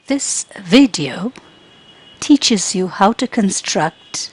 This video teaches you how to construct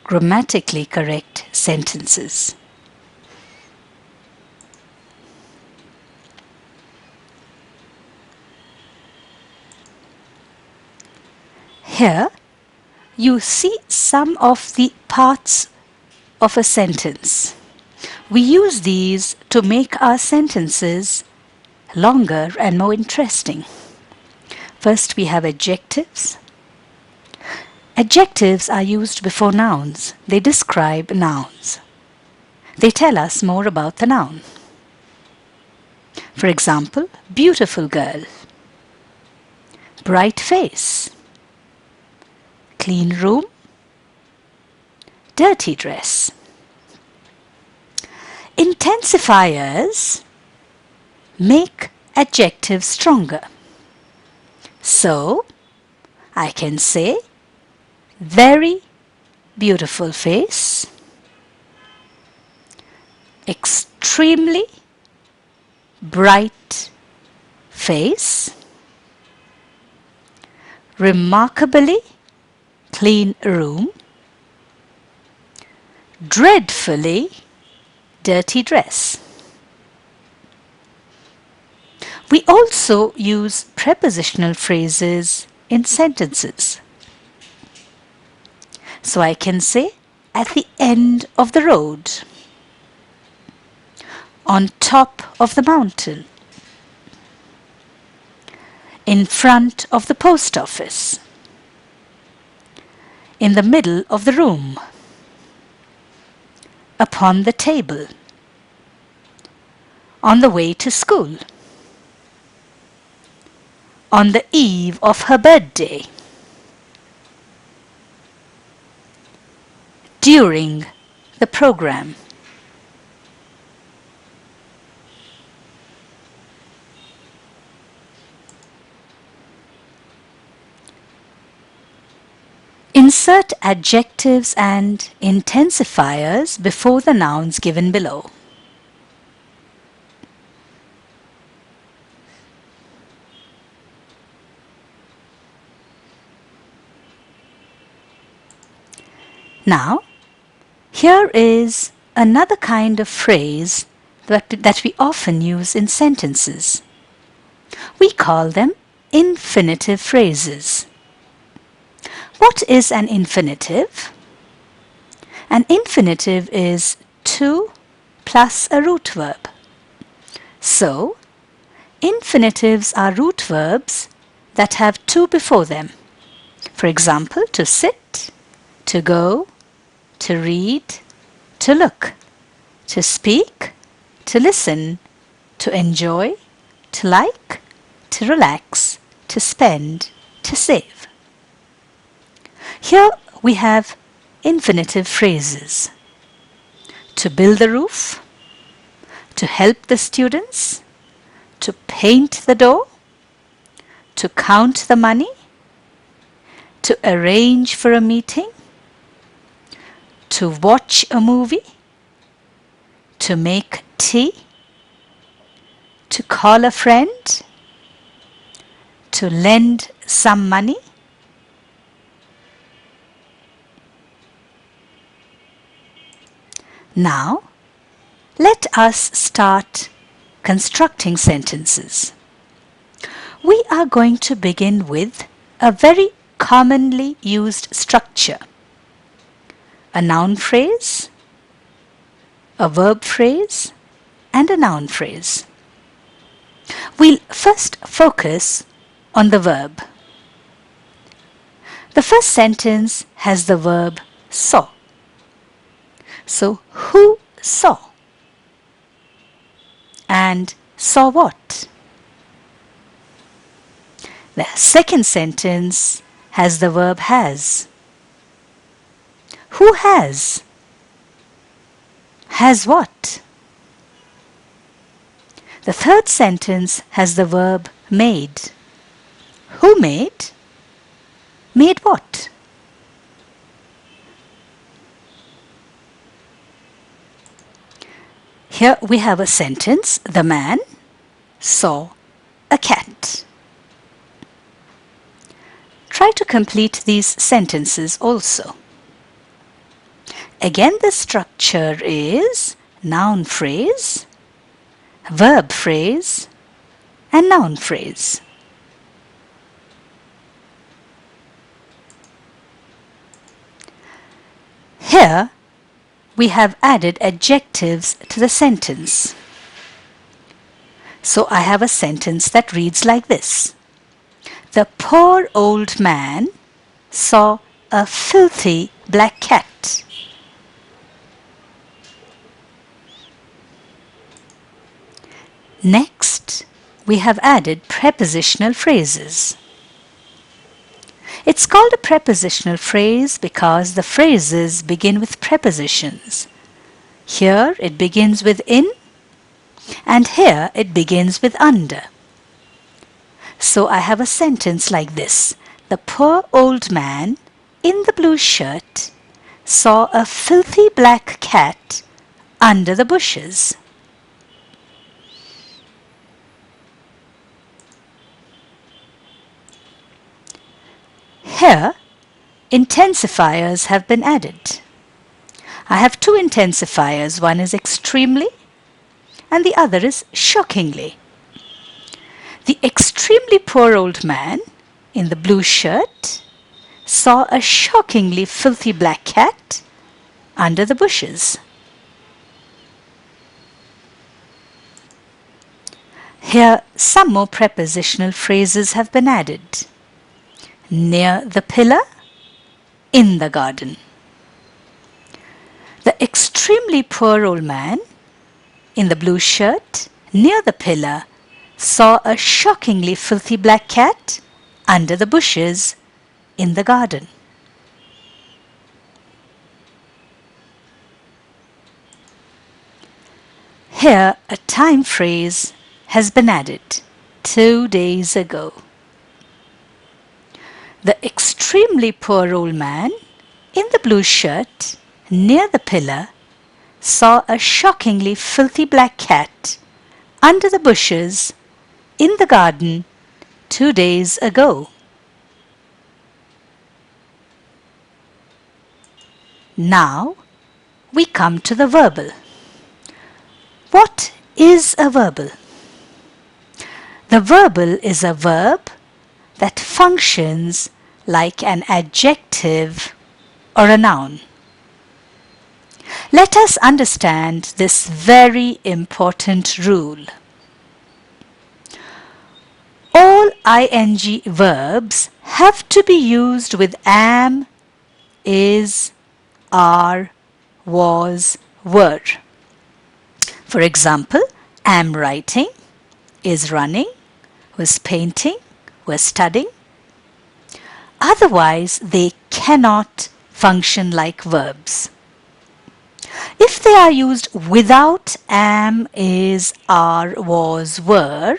grammatically correct sentences. Here you see some of the parts of a sentence. We use these to make our sentences longer and more interesting. First, we have adjectives. Adjectives are used before nouns. They describe nouns. They tell us more about the noun. For example, beautiful girl, bright face, clean room, dirty dress. Intensifiers make adjectives stronger. So, I can say very beautiful face, extremely bright face, remarkably clean room, dreadfully dirty dress. We also use prepositional phrases in sentences. So I can say at the end of the road, on top of the mountain, in front of the post office, in the middle of the room, upon the table, on the way to school, on the eve of her birthday, during the program. Insert adjectives and intensifiers before the nouns given below. Now, here is another kind of phrase that we often use in sentences. We call them infinitive phrases. What is an infinitive? An infinitive is to plus a root verb. So, infinitives are root verbs that have to before them. For example, to sit, to go, to read, to look, to speak, to listen, to enjoy, to like, to relax, to spend, to save. Here we have infinitive phrases. To build the roof, to help the students, to paint the door, to count the money, to arrange for a meeting, to watch a movie, to make tea, to call a friend, to lend some money, Now, let us start constructing sentences. We are going to begin with a very commonly used structure. A noun phrase, a verb phrase, and a noun phrase. We'll first focus on the verb. The first sentence has the verb saw. So, who saw? And saw what? The second sentence has the verb has. Who has? Has what? The third sentence has the verb made. Who made? Made what? Here we have a sentence. The man saw a cat. Try to complete these sentences also. Again, the structure is noun phrase, verb phrase, and noun phrase. Here, we have added adjectives to the sentence. So I have a sentence that reads like this. The poor old man saw a filthy black cat. Next, we have added prepositional phrases. It's called a prepositional phrase because the phrases begin with prepositions. Here it begins with in, and here it begins with under. So I have a sentence like this. The poor old man in the blue shirt saw a filthy black cat under the bushes. Here, intensifiers have been added. I have two intensifiers. One is extremely and the other is shockingly. The extremely poor old man in the blue shirt saw a shockingly filthy black cat under the bushes. Here, some more prepositional phrases have been added. Near the pillar, in the garden. The extremely poor old man in the blue shirt near the pillar saw a shockingly filthy black cat under the bushes in the garden. Here a time phrase has been added. 2 days ago. The extremely poor old man in the blue shirt near the pillar saw a shockingly filthy black cat under the bushes in the garden 2 days ago. Now we come to the verbal. What is a verbal? The verbal is a verb that functions like an adjective or a noun. Let us understand this very important rule. All ing verbs have to be used with am, is, are, was, were. For example, am writing, is running, was painting, was studying. Otherwise, they cannot function like verbs. If they are used without am, is, are, was, were,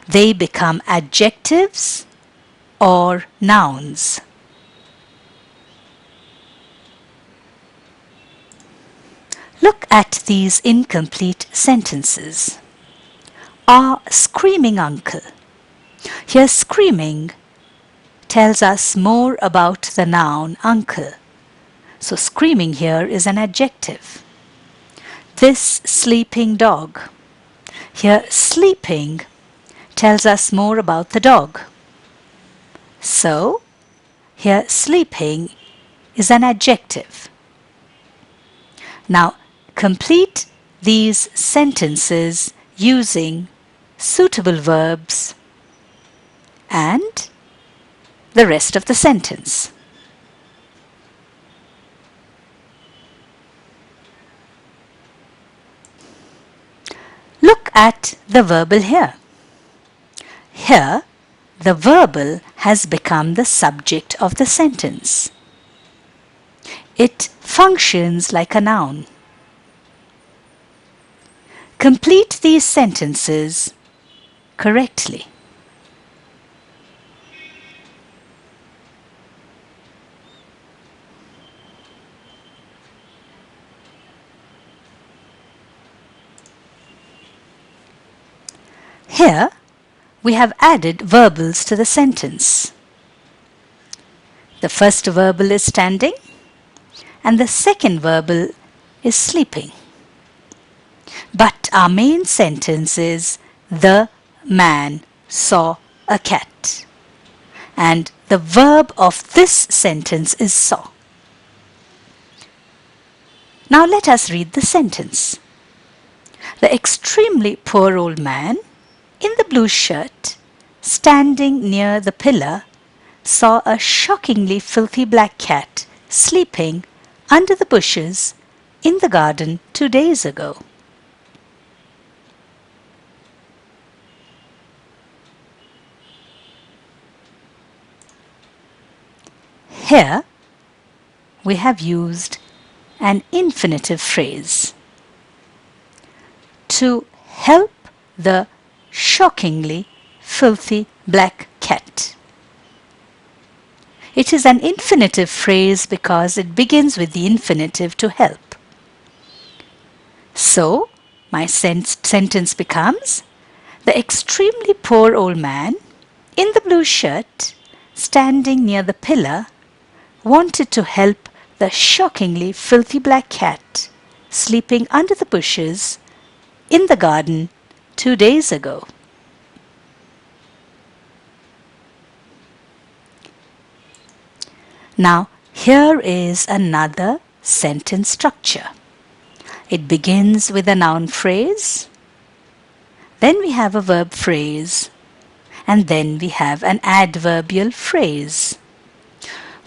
they become adjectives or nouns. Look at these incomplete sentences. Our screaming uncle. Here screaming tells us more about the noun uncle. So screaming here is an adjective. This sleeping dog. Here sleeping tells us more about the dog. So here sleeping is an adjective. Now complete these sentences using suitable verbs and the rest of the sentence. Look at the verbal here. Here, the verbal has become the subject of the sentence. It functions like a noun. Complete these sentences correctly. Here, we have added verbals to the sentence. The first verbal is standing and the second verbal is sleeping. But our main sentence is the man saw a cat. And the verb of this sentence is saw. Now let us read the sentence. The extremely poor old man in the blue shirt, standing near the pillar, saw a shockingly filthy black cat sleeping under the bushes in the garden 2 days ago. Here we have used an infinitive phrase to help the shockingly filthy black cat. It is an infinitive phrase because it begins with the infinitive to help. So, my sentence becomes, the extremely poor old man in the blue shirt, standing near the pillar, wanted to help the shockingly filthy black cat sleeping under the bushes in the garden 2 days ago. Now, here is another sentence structure. It begins with a noun phrase, then we have a verb phrase, and then we have an adverbial phrase.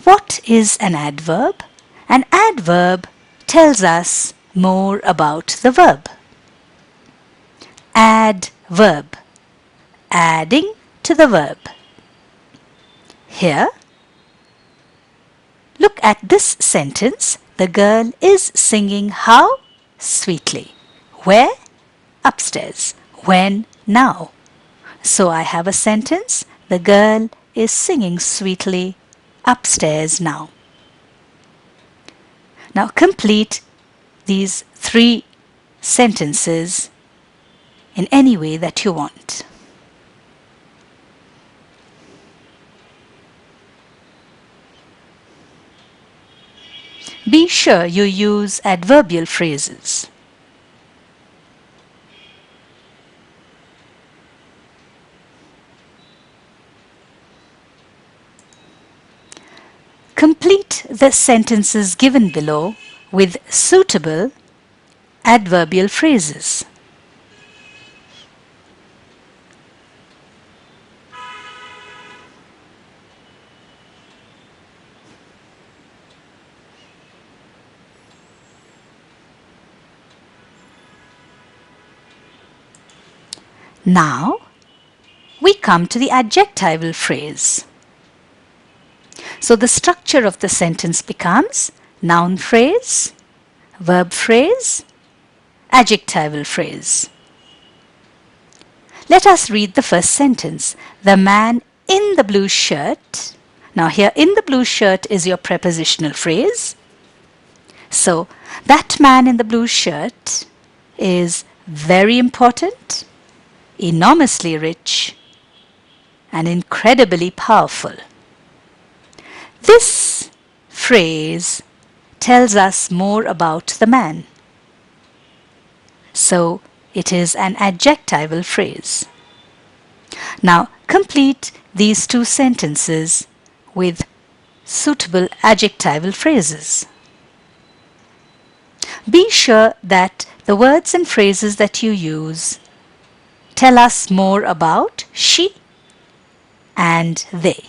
What is an adverb? An adverb tells us more about the verb. Add verb, adding to the verb. Here, look at this sentence. The girl is singing how? Sweetly. Where? Upstairs. When? Now. So I have a sentence. The girl is singing sweetly upstairs now. Now complete these 3 sentences in any way that you want. Be sure you use adverbial phrases. Complete the sentences given below with suitable adverbial phrases. Now, we come to the adjectival phrase. So the structure of the sentence becomes noun phrase, verb phrase, adjectival phrase. Let us read the first sentence. The man in the blue shirt. Now here, in the blue shirt is your prepositional phrase. So that man in the blue shirt is very important, enormously rich, and incredibly powerful. This phrase tells us more about the man. So it is an adjectival phrase. Now complete these 2 sentences with suitable adjectival phrases. Be sure that the words and phrases that you use tell us more about she and they.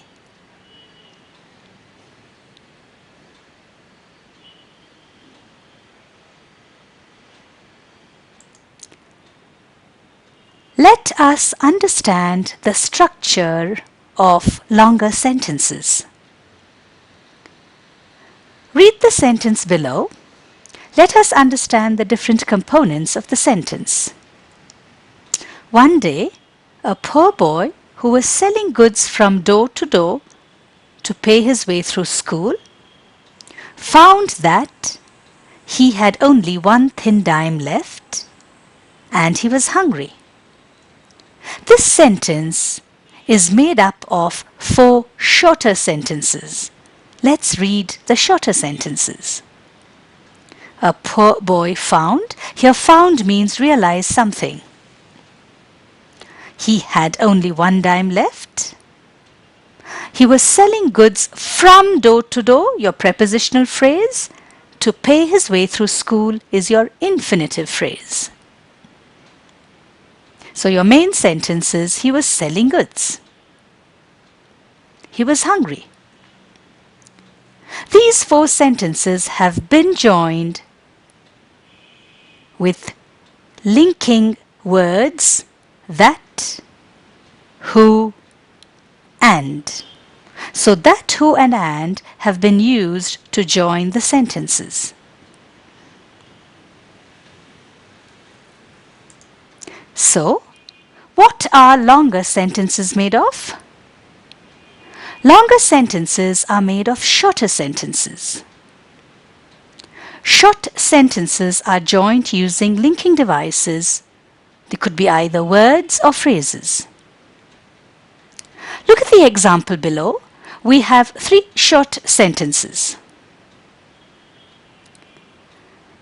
Let us understand the structure of longer sentences. Read the sentence below. Let us understand the different components of the sentence. One day, a poor boy who was selling goods from door to door to pay his way through school found that he had only 1 thin dime left and he was hungry. This sentence is made up of 4 shorter sentences Let's read the shorter sentences. A poor boy found. Here found means realize something. He had only 1 dime left. He was selling goods from door to door, your prepositional phrase. To pay his way through school is your infinitive phrase. So your main sentence is he was selling goods. He was hungry. These 4 sentences have been joined with linking words that, who, and. So that, who and have been used to join the sentences. So, what are longer sentences made of? Longer sentences are made of shorter sentences. Short sentences are joined using linking devices. They could be either words or phrases. Look at the example below. We have 3 short sentences.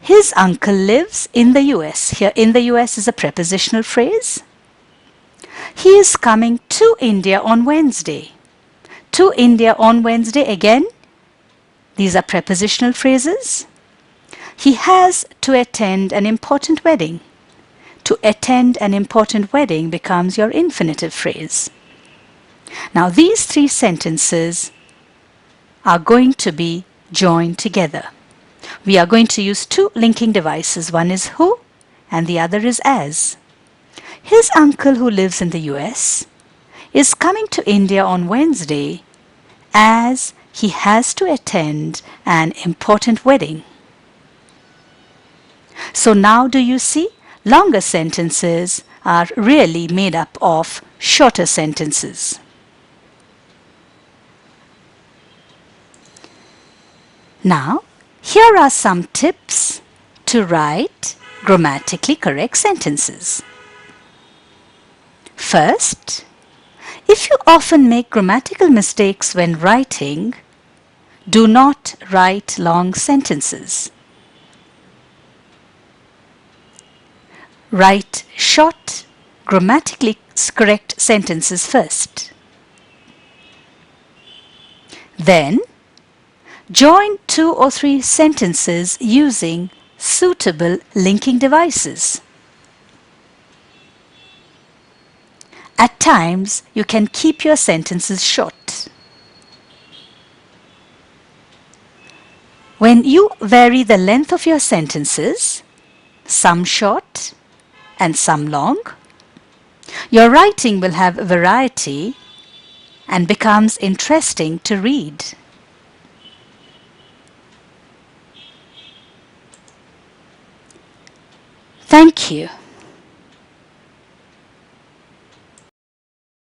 His uncle lives in the US. Here, in the US is a prepositional phrase. He is coming to India on Wednesday. To India on Wednesday, again, these are prepositional phrases. He has to attend an important wedding. To attend an important wedding becomes your infinitive phrase. Now these 3 sentences are going to be joined together. We are going to use 2 linking devices. One is who and the other is as. His uncle who lives in the US is coming to India on Wednesday as he has to attend an important wedding. So now do you see? Longer sentences are really made up of shorter sentences. Now, here are some tips to write grammatically correct sentences. First, if you often make grammatical mistakes when writing, do not write long sentences. Write short, grammatically correct sentences first. Then, join 2 or 3 sentences using suitable linking devices. At times, you can keep your sentences short. When you vary the length of your sentences, some short and some long, your writing will have variety and becomes interesting to read. Thank you.